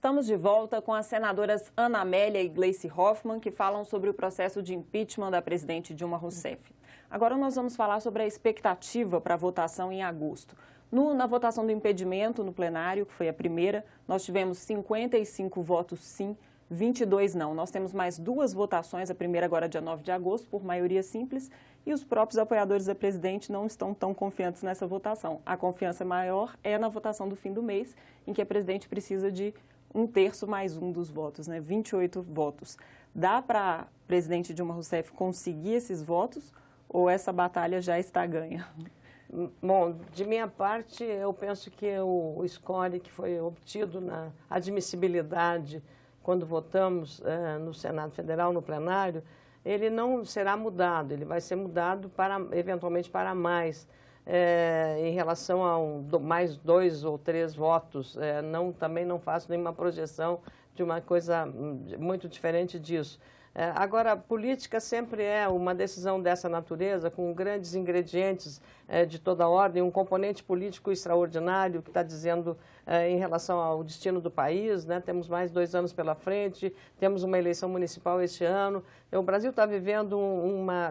Estamos de volta com as senadoras Ana Amélia e Gleice Hoffmann, que falam sobre o processo de impeachment da presidente Dilma Rousseff. Agora nós vamos falar sobre a expectativa para a votação em agosto. Na votação do impedimento no plenário, que foi a primeira, nós tivemos 55 votos sim, 22 não. Nós temos mais duas votações, a primeira agora dia 9 de agosto, por maioria simples, e os próprios apoiadores da presidente não estão tão confiantes nessa votação. A confiança maior é na votação do fim do mês, em que a presidente precisa de 1/3 mais 1 dos votos, 28 votos. Dá para a presidente Dilma Rousseff conseguir esses votos ou essa batalha já está ganha? Bom, de minha parte, eu penso que o score que foi obtido na admissibilidade quando votamos no Senado Federal, no plenário, ele não será mudado, ele vai ser mudado eventualmente para mais, em relação a mais 2 ou 3 votos. Também não faço nenhuma projeção de uma coisa muito diferente disso. Agora, a política sempre é uma decisão dessa natureza, com grandes ingredientes de toda ordem, um componente político extraordinário que está dizendo em relação ao destino do país, né? Temos mais 2 anos pela frente, temos uma eleição municipal este ano. O Brasil está vivendo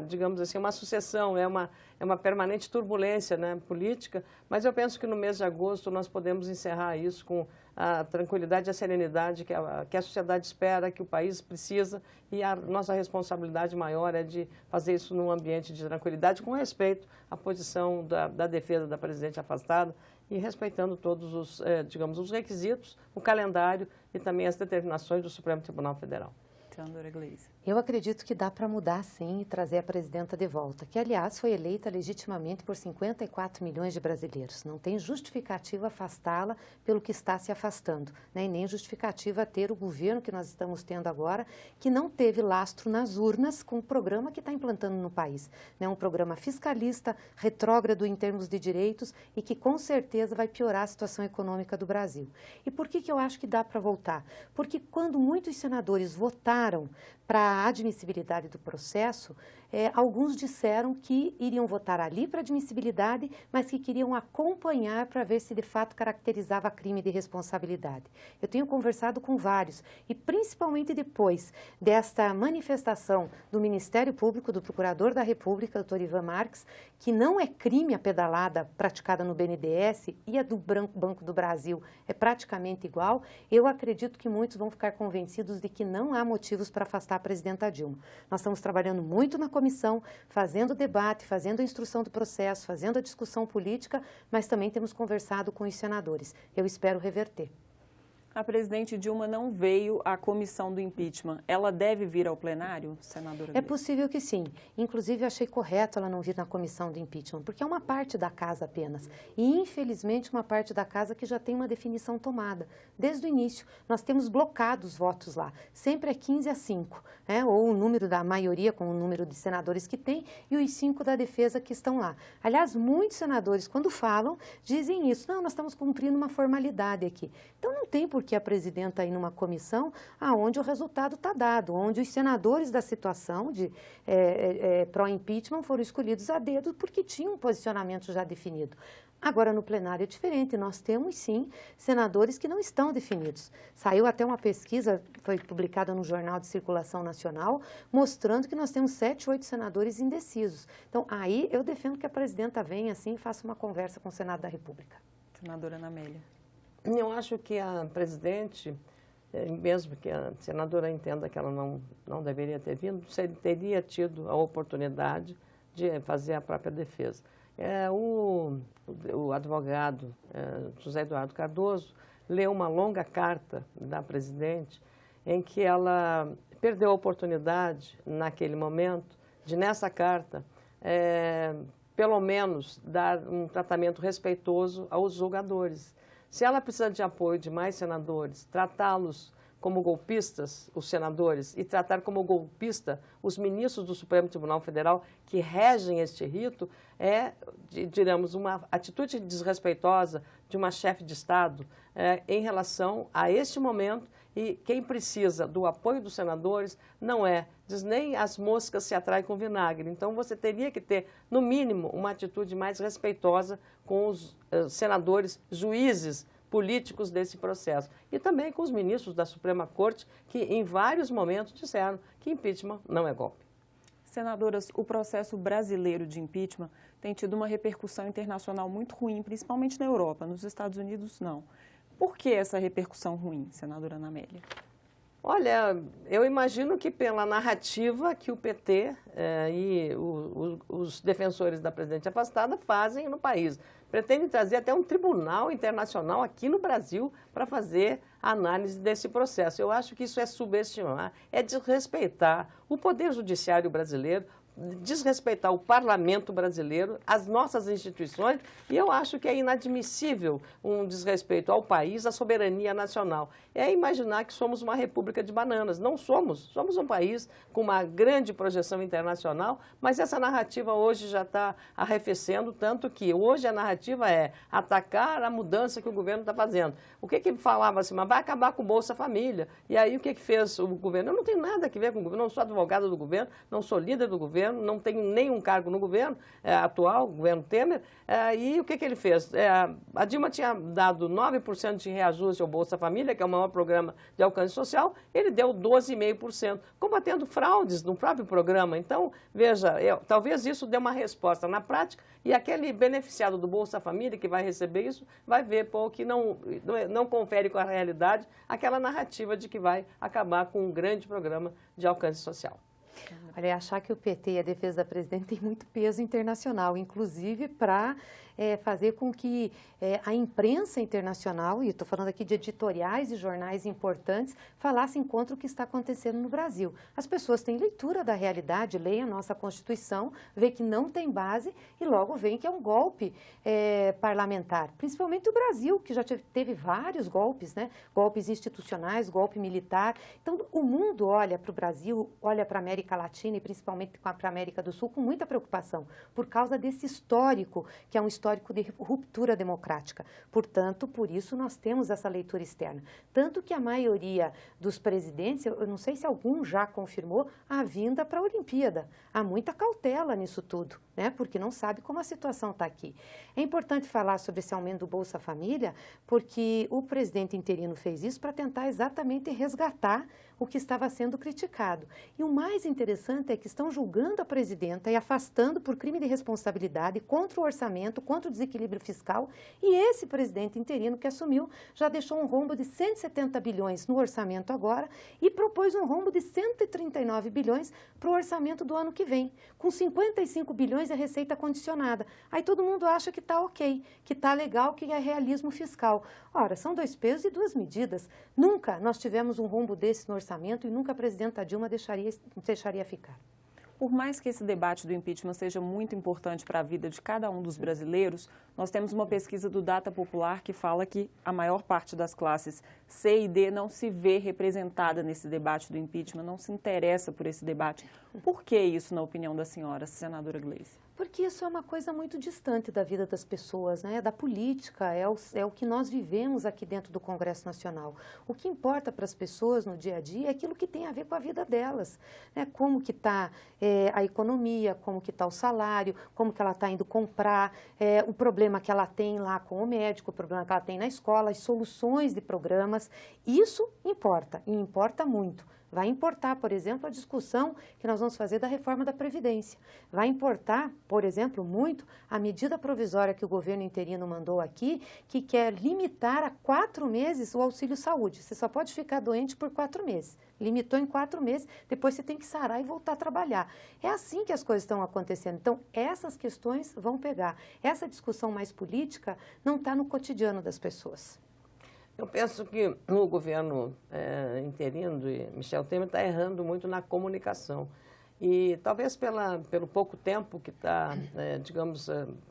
digamos assim, uma sucessão, é uma permanente turbulência, né, política, mas eu penso que no mês de agosto nós podemos encerrar isso com a tranquilidade e a serenidade que a sociedade espera, que o país precisa, e a nossa responsabilidade maior é de fazer isso num ambiente de tranquilidade, com respeito à posição da defesa da presidente afastada e respeitando todos os, digamos, os requisitos, o calendário e também as determinações do Supremo Tribunal Federal. Senadora Gleice. Eu acredito que dá para mudar, sim, e trazer a presidenta de volta, que, aliás, foi eleita legitimamente por 54 milhões de brasileiros. Não tem justificativa afastá-la pelo que está se afastando, né? E nem justificativa ter o governo que nós estamos tendo agora, que não teve lastro nas urnas com o programa que está implantando no país, né? Um programa fiscalista, retrógrado em termos de direitos e que, com certeza, vai piorar a situação econômica do Brasil. E por que eu acho que dá para voltar? Porque quando muitos senadores votaram para a admissibilidade do processo, alguns disseram que iriam votar ali para admissibilidade, mas que queriam acompanhar para ver se de fato caracterizava crime de responsabilidade. Eu tenho conversado com vários, e principalmente depois desta manifestação do Ministério Público, do Procurador da República, doutor Ivan Marques, que não é crime a pedalada praticada no BNDES e a do Banco do Brasil é praticamente igual, eu acredito que muitos vão ficar convencidos de que não há motivos para afastar a presidenta Dilma. Nós estamos trabalhando muito na comissão, fazendo debate, fazendo a instrução do processo, fazendo a discussão política, mas também temos conversado com os senadores. Eu espero reverter. A presidente Dilma não veio à comissão do impeachment. Ela deve vir ao plenário, senadora? É possível que sim. Inclusive, achei correto ela não vir na comissão do impeachment, porque é uma parte da casa apenas. E, infelizmente, uma parte da casa que já tem uma definição tomada. Desde o início, nós temos blocado os votos lá. Sempre é 15-5, né? Ou o número da maioria com o número de senadores que tem e os 5 da defesa que estão lá. Aliás, muitos senadores, quando falam, dizem isso. Não, nós estamos cumprindo uma formalidade aqui. Então, não tem por que a presidenta ir numa comissão onde o resultado está dado, onde os senadores da situação de pró-impeachment foram escolhidos a dedo porque tinham um posicionamento já definido. Agora, no plenário é diferente, nós temos, sim, senadores que não estão definidos. Saiu até uma pesquisa, foi publicada no Jornal de Circulação Nacional, mostrando que nós temos 7, 8 senadores indecisos. Então, aí eu defendo que a presidenta venha, assim, e faça uma conversa com o Senado da República. Senadora Ana Amélia. Eu acho que a presidente, mesmo que a senadora entenda que ela não deveria ter vindo, teria tido a oportunidade de fazer a própria defesa. O advogado José Eduardo Cardoso leu uma longa carta da presidente em que ela perdeu a oportunidade, naquele momento, de, nessa carta, pelo menos, dar um tratamento respeitoso aos julgadores. Se ela precisa de apoio de mais senadores, tratá-los como golpistas, os senadores, e tratar como golpista os ministros do Supremo Tribunal Federal que regem este rito, digamos, uma atitude desrespeitosa de uma chefe de Estado em relação a este momento. E quem precisa do apoio dos senadores diz nem as moscas se atraem com vinagre. Então, você teria que ter, no mínimo, uma atitude mais respeitosa com os senadores, juízes políticos desse processo. E também com os ministros da Suprema Corte, que em vários momentos disseram que impeachment não é golpe. Senadoras, o processo brasileiro de impeachment tem tido uma repercussão internacional muito ruim, principalmente na Europa, nos Estados Unidos não. Por que essa repercussão ruim, senadora Ana Amélia? Olha, eu imagino que pela narrativa que o PT e os defensores da presidente afastada fazem no país. Pretendem trazer até um tribunal internacional aqui no Brasil para fazer a análise desse processo. Eu acho que isso é subestimar, é desrespeitar o Poder Judiciário brasileiro, desrespeitar o parlamento brasileiro, as nossas instituições, e eu acho que é inadmissível um desrespeito ao país, à soberania nacional. É imaginar que somos uma república de bananas. Não somos. Somos um país com uma grande projeção internacional, mas essa narrativa hoje já está arrefecendo, tanto que hoje a narrativa é atacar a mudança que o governo está fazendo. O que ele falava assim, mas vai acabar com o Bolsa Família. E aí o que fez o governo? Eu não tenho nada a ver com o governo, não sou advogada do governo, não sou líder do governo, não tenho nenhum cargo no governo atual, o governo Temer, e o que ele fez? A Dilma tinha dado 9% de reajuste ao Bolsa Família, que é o maior programa de alcance social, ele deu 12,5%, combatendo fraudes no próprio programa. Então, veja, talvez isso dê uma resposta na prática, e aquele beneficiado do Bolsa Família que vai receber isso, vai ver que não confere com a realidade aquela narrativa de que vai acabar com um grande programa de alcance social. Olha, achar que o PT e a defesa da presidente tem muito peso internacional, inclusive para fazer com que a imprensa internacional, e estou falando aqui de editoriais e jornais importantes, falassem contra o que está acontecendo no Brasil. As pessoas têm leitura da realidade, leem a nossa Constituição, vê que não tem base e logo veem que é um golpe parlamentar, principalmente o Brasil, que já teve vários golpes, né? Golpes institucionais, golpe militar. Então, o mundo olha para o Brasil, olha para a América Latina e principalmente para a América do Sul com muita preocupação, por causa desse histórico, que é um histórico de ruptura democrática. Portanto, por isso nós temos essa leitura externa. Tanto que a maioria dos presidentes, eu não sei se algum já confirmou, a vinda para a Olimpíada. Há muita cautela nisso tudo, né? Porque não sabe como a situação está aqui. É importante falar sobre esse aumento do Bolsa Família, porque o presidente interino fez isso para tentar exatamente resgatar o que estava sendo criticado. E o mais interessante é que estão julgando a presidenta e afastando por crime de responsabilidade contra o orçamento, contra o desequilíbrio fiscal, e esse presidente interino que assumiu já deixou um rombo de 170 bilhões no orçamento agora e propôs um rombo de 139 bilhões para o orçamento do ano que vem, com 55 bilhões de receita condicionada. Aí todo mundo acha que está ok, que está legal, que é realismo fiscal. Ora, são dois pesos e duas medidas. Nunca nós tivemos um rombo desse no orçamento e nunca a presidenta Dilma deixaria ficar. Por mais que esse debate do impeachment seja muito importante para a vida de cada um dos brasileiros, nós temos uma pesquisa do Data Popular que fala que a maior parte das classes C e D não se vê representada nesse debate do impeachment, não se interessa por esse debate. Por que isso, na opinião da senhora, senadora Gleice? Porque isso é uma coisa muito distante da vida das pessoas, né? Da política, é o que nós vivemos aqui dentro do Congresso Nacional. O que importa para as pessoas no dia a dia é aquilo que tem a ver com a vida delas, né? Como que está a economia, como que está o salário, como que ela está indo comprar, o problema que ela tem lá com o médico, o problema que ela tem na escola, as soluções de programas. Isso importa, e importa muito. Vai importar, por exemplo, a discussão que nós vamos fazer da reforma da Previdência. Vai importar, por exemplo, muito a medida provisória que o governo interino mandou aqui, que quer limitar a 4 meses o auxílio-saúde. Você só pode ficar doente por 4 meses. Limitou em 4 meses, depois você tem que sarar e voltar a trabalhar. É assim que as coisas estão acontecendo. Então, essas questões vão pegar. Essa discussão mais política não está no cotidiano das pessoas. Eu penso que o governo interino de Michel Temer está errando muito na comunicação. E talvez pelo pouco tempo que está, digamos,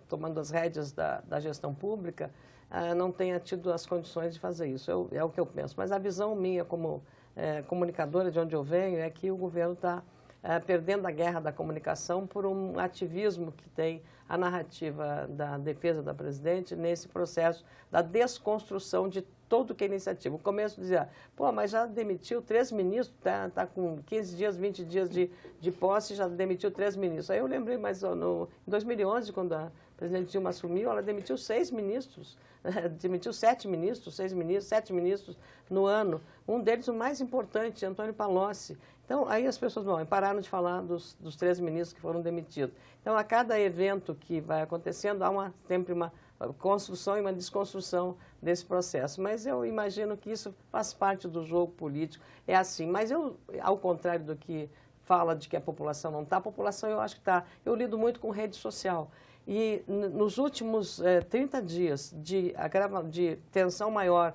tomando as rédeas da gestão pública, não tenha tido as condições de fazer isso. É o que eu penso. Mas a visão minha como comunicadora de onde eu venho é que o governo está perdendo a guerra da comunicação por um ativismo que tem a narrativa da defesa da presidente nesse processo da desconstrução de todo que é iniciativa. O começo dizia, pô, mas já demitiu 3 ministros, tá com 15 dias, 20 dias de posse, já demitiu 3 ministros. Aí eu lembrei, mas em 2011, quando a presidente Dilma assumiu, ela demitiu 6 ministros, demitiu 7 ministros, 6 ministros, 7 ministros no ano. Um deles, o mais importante, Antônio Palocci. Então, aí as pessoas pararam de falar dos 3 ministros que foram demitidos. Então, a cada evento que vai acontecendo, há sempre uma construção e uma desconstrução desse processo. Mas eu imagino que isso faz parte do jogo político, é assim. Mas eu, ao contrário do que fala de que a população não está, a população eu acho que está. Eu lido muito com rede social. E nos últimos 30 dias de tensão maior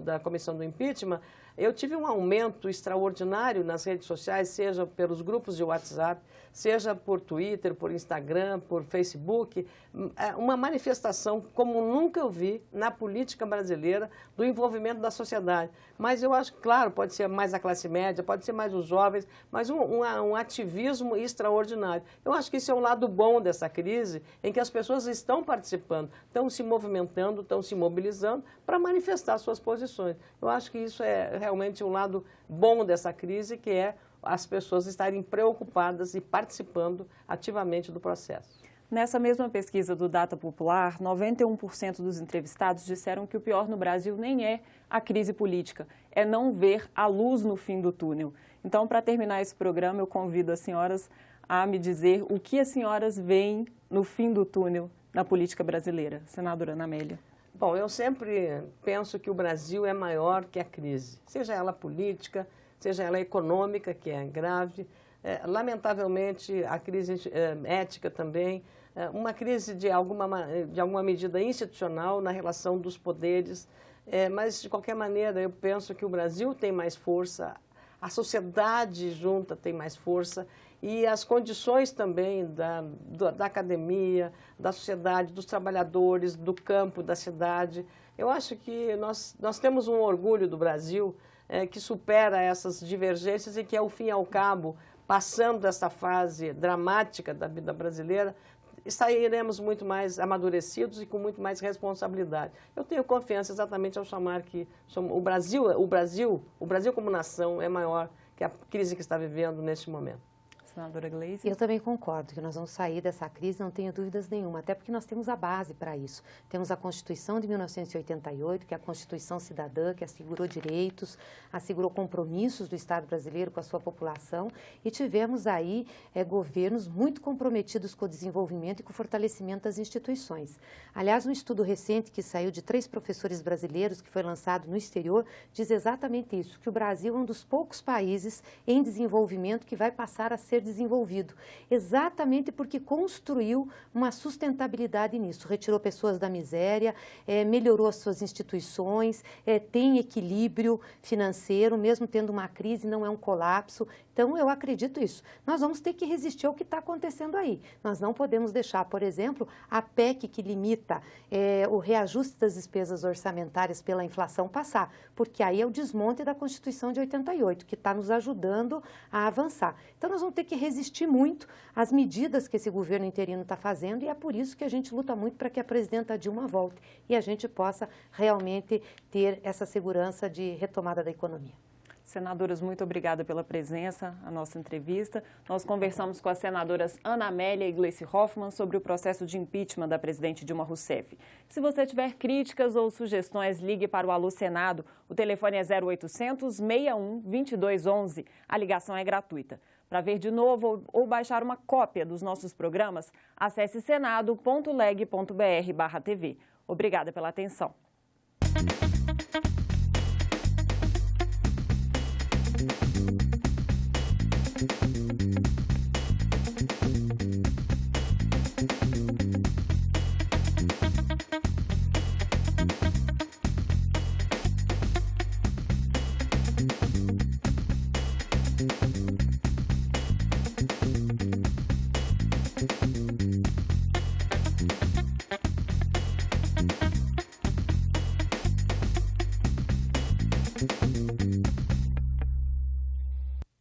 da comissão do impeachment, eu tive um aumento extraordinário nas redes sociais, seja pelos grupos de WhatsApp, seja por Twitter, por Instagram, por Facebook, uma manifestação como nunca eu vi na política brasileira do envolvimento da sociedade. Mas eu acho que, claro, pode ser mais a classe média, pode ser mais os jovens, mas um ativismo extraordinário. Eu acho que isso é um lado bom dessa crise, em que as pessoas estão participando, estão se movimentando, estão se mobilizando para manifestar suas posições. Eu acho que isso é realmente um lado bom dessa crise, que é as pessoas estarem preocupadas e participando ativamente do processo. Nessa mesma pesquisa do Data Popular, 91% dos entrevistados disseram que o pior no Brasil nem é a crise política, é não ver a luz no fim do túnel. Então, para terminar esse programa, eu convido as senhoras a me dizer o que as senhoras veem no fim do túnel na política brasileira. Senadora Ana Amélia. Bom, eu sempre penso que o Brasil é maior que a crise, seja ela política, seja ela econômica, que é grave, lamentavelmente a crise ética também, uma crise de alguma medida institucional na relação dos poderes, mas de qualquer maneira eu penso que o Brasil tem mais força, a sociedade junta tem mais força e as condições também da academia, da sociedade, dos trabalhadores, do campo, da cidade. Eu acho que nós temos um orgulho do Brasil que supera essas divergências e que, ao fim e ao cabo, passando essa fase dramática da vida brasileira, sairemos muito mais amadurecidos e com muito mais responsabilidade. Eu tenho confiança exatamente ao chamar que o Brasil como nação é maior que a crise que está vivendo neste momento. Senadora Gleisi. Eu também concordo que nós vamos sair dessa crise, não tenho dúvidas nenhuma, até porque nós temos a base para isso. Temos a Constituição de 1988, que é a Constituição cidadã, que assegurou direitos, assegurou compromissos do Estado brasileiro com a sua população e tivemos aí governos muito comprometidos com o desenvolvimento e com o fortalecimento das instituições. Aliás, um estudo recente que saiu de 3 professores brasileiros, que foi lançado no exterior, diz exatamente isso, que o Brasil é um dos poucos países em desenvolvimento que vai passar a ser desenvolvido, exatamente porque construiu uma sustentabilidade nisso, retirou pessoas da miséria, melhorou as suas instituições, tem equilíbrio financeiro, mesmo tendo uma crise, não é um colapso. Então, eu acredito isso. Nós vamos ter que resistir ao que está acontecendo aí. Nós não podemos deixar, por exemplo, a PEC que limita o reajuste das despesas orçamentárias pela inflação passar, porque aí é o desmonte da Constituição de 88, que está nos ajudando a avançar. Então, nós vamos ter que resistir muito às medidas que esse governo interino está fazendo e é por isso que a gente luta muito para que a presidenta Dilma volte e a gente possa realmente ter essa segurança de retomada da economia. Senadoras, muito obrigada pela presença à nossa entrevista. Nós conversamos com as senadoras Ana Amélia e Gleisi Hoffmann sobre o processo de impeachment da presidente Dilma Rousseff. Se você tiver críticas ou sugestões, ligue para o Alô Senado. O telefone é 0800 61 2211. A ligação é gratuita. Para ver de novo ou baixar uma cópia dos nossos programas, acesse senado.leg.br/TV. Obrigada pela atenção.